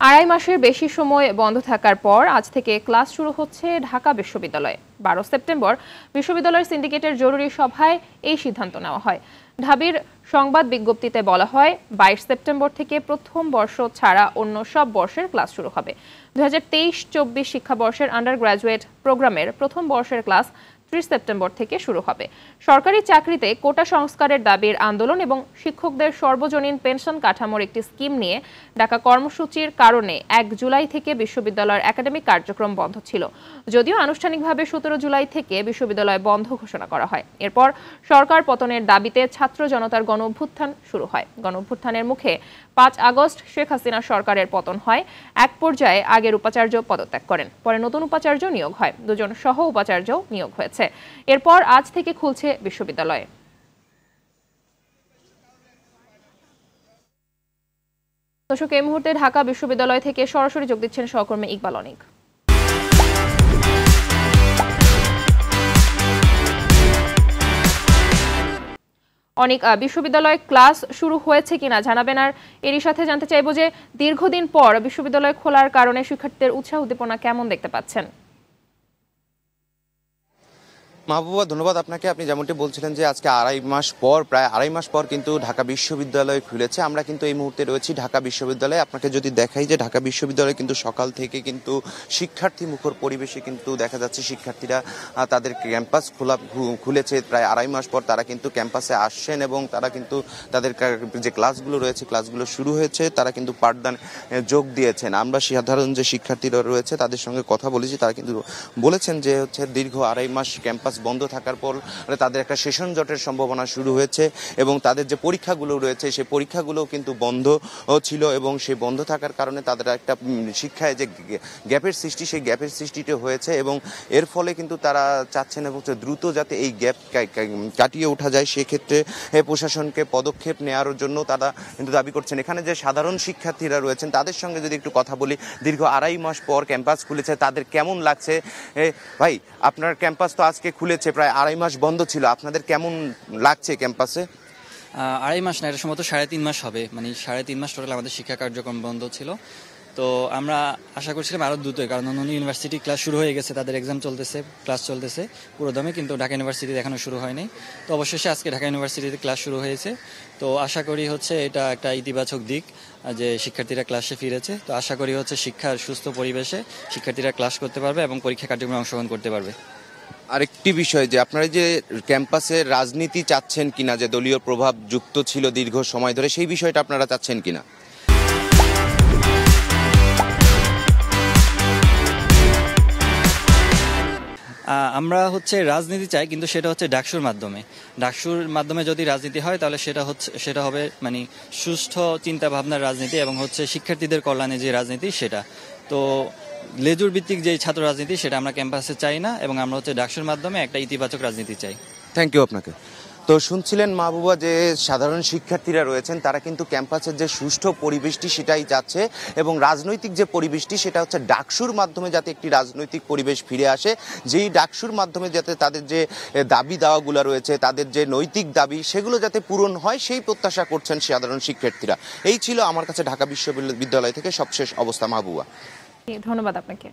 আড়াই মাসের বেশি সময় বন্ধ থাকার পর আজ থেকে ক্লাস শুরু হচ্ছে ঢাকা বিশ্ববিদ্যালয়ে। 12 সেপ্টেম্বর বিশ্ববিদ্যালয়ের সিন্ডিকেটের জরুরি সভায় এই সিদ্ধান্ত নেওয়া হয়। ঢাবির সংবাদ বিজ্ঞপ্তিতে বলা হয়, 22 সেপ্টেম্বর থেকে প্রথম বর্ষ ছাড়া অন্য সব বর্ষের ক্লাস শুরু হবে। 2023-24 শিক্ষাবর্ষের আন্ডার গ্র্যাজুয়েট প্রোগ্রামের প্রথম বর্ষের ক্লাস 30 সেপ্টেম্বর থেকে শুরু হবে। সরকারি চাকরিতে কোটা সংস্কারের দাবির আন্দোলন এবং শিক্ষকদের সর্বজনীন পেনশন কাঠামোর একটি স্কিম নিয়ে ডাকা কর্মসূচির কারণে 1 জুলাই থেকে বিশ্ববিদ্যালয়ের একাডেমিক কার্যক্রম বন্ধ ছিল। যদিও আনুষ্ঠানিকভাবে 17 জুলাই থেকে বিশ্ববিদ্যালয় বন্ধ ঘোষণা করা হয়। এরপর সরকার পতনের দাবিতে ছাত্র জনতার গণ-অভ্যুত্থান শুরু হয়। গণ-অভ্যুত্থানের মুখে 5 আগস্ট শেখ হাসিনা সরকারের পতন হয়। এক পর্যায়ে আগের উপাচার্য পদত্যাগ করেন। পরে নতুন উপাচার্য নিয়োগ হয়। 2 জন সহ উপাচার্য নিয়োগ হয়েছে। এরপর আজ থেকে খুলছে বিশ্ববিদ্যালয়। দর্শক, এই মুহূর্তে ঢাকা বিশ্ববিদ্যালয় থেকে সরাসরি যোগ দিচ্ছেন সহকর্মী ইকবাল অনিক। অনেক বিশ্ববিদ্যালয়ে ক্লাস শুরু হয়েছে কিনা জানাবেন। আর এরই সাথে জানতে চাইবো যে দীর্ঘদিন পর বিশ্ববিদ্যালয় খোলার কারণে শিক্ষার্থীদের উৎসাহ উদ্দীপনা কেমন দেখতে পাচ্ছেন? মাহবুবা, ধন্যবাদ আপনাকে। আপনি যেমনটি বলছিলেন যে আজকে প্রায় আড়াই মাস পর কিন্তু ঢাকা বিশ্ববিদ্যালয় খুলেছে। আমরা কিন্তু এই মুহূর্তে রয়েছি ঢাকা বিশ্ববিদ্যালয়ে। আপনাকে যদি দেখাই যে ঢাকা বিশ্ববিদ্যালয়ে কিন্তু সকাল থেকে কিন্তু শিক্ষার্থী মুখর পরিবেশে কিন্তু দেখা যাচ্ছে শিক্ষার্থীরা তাদের ক্যাম্পাস খুলেছে প্রায় আড়াই মাস পর। তারা কিন্তু ক্যাম্পাসে আসছেন এবং তারা কিন্তু তাদের যে ক্লাসগুলো রয়েছে ক্লাসগুলো শুরু হয়েছে, তারা কিন্তু পাঠদান যোগ দিয়েছেন। আমরা সাধারণ যে শিক্ষার্থীরা রয়েছে তাদের সঙ্গে কথা বলেছি, তারা কিন্তু বলেছেন যে দীর্ঘ আড়াই মাস ক্যাম্পাস বন্ধ থাকার পর তাদের একটা সেশন জটের সম্ভাবনা শুরু হয়েছে এবং তাদের যে পরীক্ষাগুলো রয়েছে সেই পরীক্ষাগুলো কিন্তু বন্ধ ছিল এবং সেই বন্ধ থাকার কারণে তাদের একটা শিক্ষায় যে গ্যাপের সৃষ্টি, সেই গ্যাপের সৃষ্টিটা হয়েছে এবং এর ফলে কিন্তু তারা চাচ্ছেন এবং দ্রুত যাতে এই গ্যাপ কাটিয়ে ওঠা যায় সেক্ষেত্রে প্রশাসনকে পদক্ষেপ নেওয়ার জন্য তারা কিন্তু দাবি করছেন। এখানে যে সাধারণ শিক্ষার্থীরা রয়েছেন তাদের সঙ্গে যদি একটু কথা বলি, দীর্ঘ আড়াই মাস পর ক্যাম্পাস খুলেছে, তাদের কেমন লাগছে? ভাই, আপনার ক্যাম্পাস তো আজকে খুলেছে, প্রায় আড়াই মাস বন্ধ ছিল, আপনাদের কেমন লাগছে ক্যাম্পাসে? আড়াই মাস না, এটা সম্ভবত 3.5 মাস হবে। মানে 3.5 মাস টোটাল আমাদের শিক্ষা কার্যক্রম বন্ধ ছিল। তো আমরা আশা করছিলাম আরও দ্রুতই, কারণ অন্য ইউনিভার্সিটি ক্লাস শুরু হয়ে গেছে, তাদের এক্সাম চলতেছে, ক্লাস চলতেছে পুরো দমে, কিন্তু ঢাকা ইউনিভার্সিটিতে এখনো শুরু হয়নি। তো অবশেষে আজকে ঢাকা ইউনিভার্সিটিতে ক্লাস শুরু হয়েছে। তো আশা করি এটা একটা ইতিবাচক দিক যে শিক্ষার্থীরা ক্লাসে ফিরেছে। তো আশা করি শিক্ষার সুস্থ পরিবেশে শিক্ষার্থীরা ক্লাস করতে পারবে এবং পরীক্ষা কার্যক্রমে অংশগ্রহণ করতে পারবে। আরেকটি বিষয়, যে আপনারা যে ক্যাম্পাসে রাজনীতি চাচ্ছেন কিনা, যে দলীয় প্রভাব যুক্ত ছিল দীর্ঘ সময় ধরে, সেই বিষয়টা আপনারা চাচ্ছেন কিনা? আমরা রাজনীতি চাই, কিন্তু সেটা ডাকসুর মাধ্যমে যদি রাজনীতি হয় তাহলে সেটা হবে মানে সুষ্ঠু চিন্তা ভাবনার রাজনীতি এবং শিক্ষার্থীদের কল্যাণে যে রাজনীতি সেটা। তো লেজুর ভিত্তিক যে ছাত্র রাজনীতি সেটা আমরা ক্যাম্পাসে চাই না এবং আমরা ডাকসুর মাধ্যমে একটা ইতিবাচক রাজনীতি চাই। থ্যাংক ইউ আপনাকে। তো শুনছিলেন মাহবুবা যে সাধারণ শিক্ষার্থীরা রয়েছেন তারা কিন্তু ক্যাম্পাসের যে সুষ্ঠু পরিবেশটি সেটাই চাচ্ছে এবং রাজনৈতিক যে পরিবেশটি সেটা ডাকসুর মাধ্যমে যাতে একটি রাজনৈতিক পরিবেশ ফিরে আসে, যেই ডাকসুর মাধ্যমে যাতে তাদের যে দাবি দাওয়াগুলো রয়েছে, তাদের যে নৈতিক দাবি সেগুলো যাতে পূরণ হয় সেই প্রত্যাশা করছেন সাধারণ শিক্ষার্থীরা। এই ছিল আমার কাছে ঢাকা বিশ্ববিদ্যালয় থেকে সবশেষ অবস্থা। মাহবুবা, ধন্যবাদ আপনাকে।